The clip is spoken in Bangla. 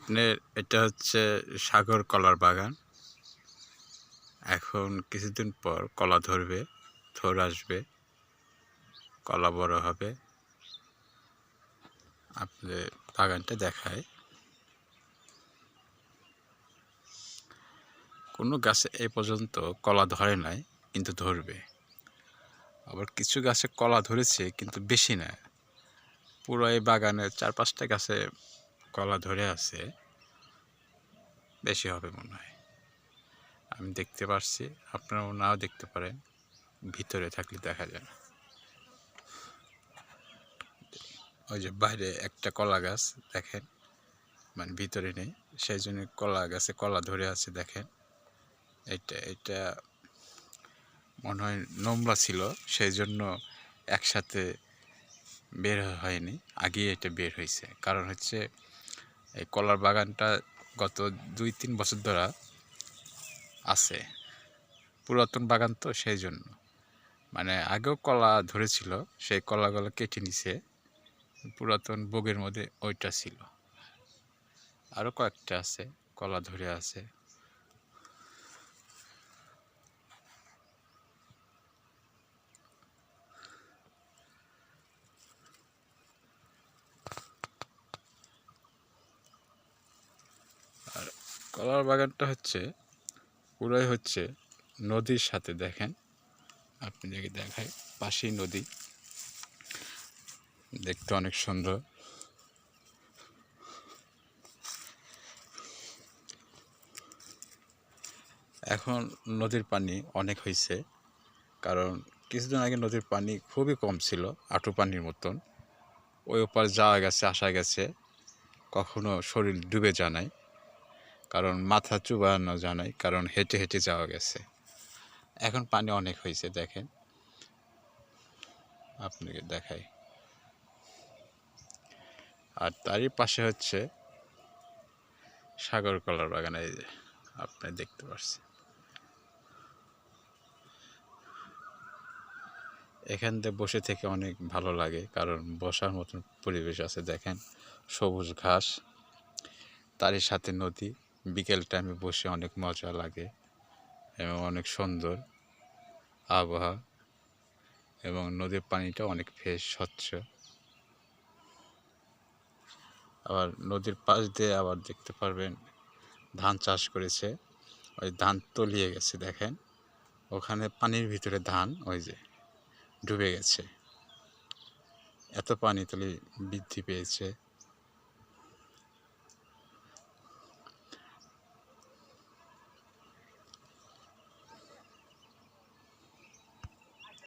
আপনার এটা হচ্ছে সাগর কলার বাগান। এখন কিছুদিন পর কলা ধরবে, থোড় আসবে, কলা বড় হবে। আপনাদের বাগানটা দেখায়। কোনো গাছে এ পর্যন্ত কলা ধরে নাই, কিন্তু ধরবে। আবার কিছু গাছে কলা ধরেছে, কিন্তু বেশি না। পুরো এই বাগানের 4-5টা গাছে কলা ধরে আছে, বেশি হবে মনে হয়। আমি দেখতে পারছি, আপনারাও নাও দেখতে পারেন, ভিতরে থাকলে দেখা যায় না। ওই যে বাইরে একটা কলা গাছ দেখেন, মানে ভিতরে নেই, সেই জন্য কলা গাছে কলা ধরে আছে দেখেন। এটা মনে হয় নোংরা ছিল, সেই জন্য একসাথে বের হয়নি, আগেই এটা বের হয়েছে। কারণ হচ্ছে এই কলার বাগানটা গত 2-3 বছর ধরে আছে, পুরাতন বাগান তো, সেই জন্য মানে আগেও কলা ধরেছিল, সেই কলাগুলো কেটে নিছে। পুরাতন বগের মধ্যে ওইটা ছিল, আরও কয়েকটা আছে কলা ধরে আছে। আর কলার বাগানটা হচ্ছে পুরাই হচ্ছে নদীর সাথে, দেখেন আপনি দেখে দেখায়, পাশেই নদী, দেখতে অনেক সুন্দর। এখন নদীর পানি অনেক হয়েছে, কারণ কিছুদিন আগে নদীর পানি খুবই কম ছিল, আঁটু পানির মতন। ওই ওপার যাওয়া গেছে, আসা গেছে, কখনো শরীর ডুবে যায় নাই, কারণ মাথা চুবানো যায় নাই, কারণ হেঁটে হেঁটে যাওয়া গেছে। এখন পানি অনেক হয়েছে, দেখেন আপনাকে দেখাই। আর তারই পাশে হচ্ছে সাগর কলার বাগান, এই যে আপনি দেখতে পাচ্ছেন। এখান থেকে বসে থেকে অনেক ভালো লাগে, কারণ বসার মতন পরিবেশ আছে, দেখেন সবুজ ঘাস, তারই সাথে নদী। বিকেল টাইমে বসে অনেক মজা লাগে এবং অনেক সুন্দর আবহাওয়া, এবং নদীর পানিটা অনেক ফ্রেশ, স্বচ্ছ। আবার নদীর পাশ দিয়ে আবার দেখতে পারবেন ধান চাষ করেছে, ওই ধান তলিয়ে গেছে, দেখেন ওখানে পানির ভিতরে ধান ওই যে ডুবে গেছে, এত পানি তলি বৃদ্ধি পেয়েছে।